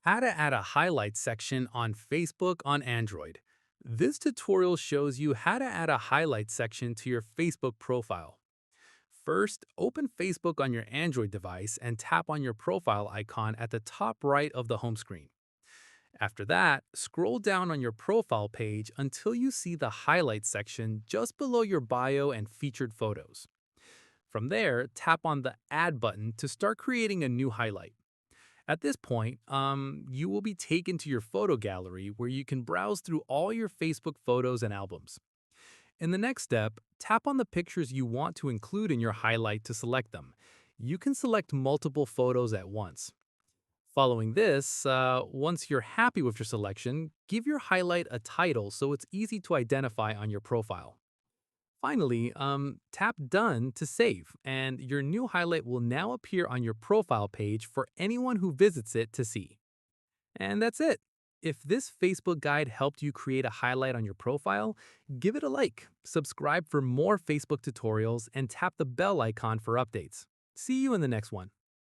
How to add a highlight section on Facebook on Android. This tutorial shows you how to add a highlight section to your Facebook profile. First, open Facebook on your Android device and tap on your profile icon at the top right of the home screen. After that, scroll down on your profile page until you see the highlight section just below your bio and featured photos. From there, tap on the Add button to start creating a new highlight. At this point, you will be taken to your photo gallery where you can browse through all your Facebook photos and albums. In the next step, tap on the pictures you want to include in your highlight to select them. You can select multiple photos at once. Following this, once you're happy with your selection, give your highlight a title so it's easy to identify on your profile. Finally, tap Done to save, and your new highlight will now appear on your profile page for anyone who visits it to see. And that's it. If this Facebook guide helped you create a highlight on your profile, give it a like, subscribe for more Facebook tutorials, and tap the bell icon for updates. See you in the next one.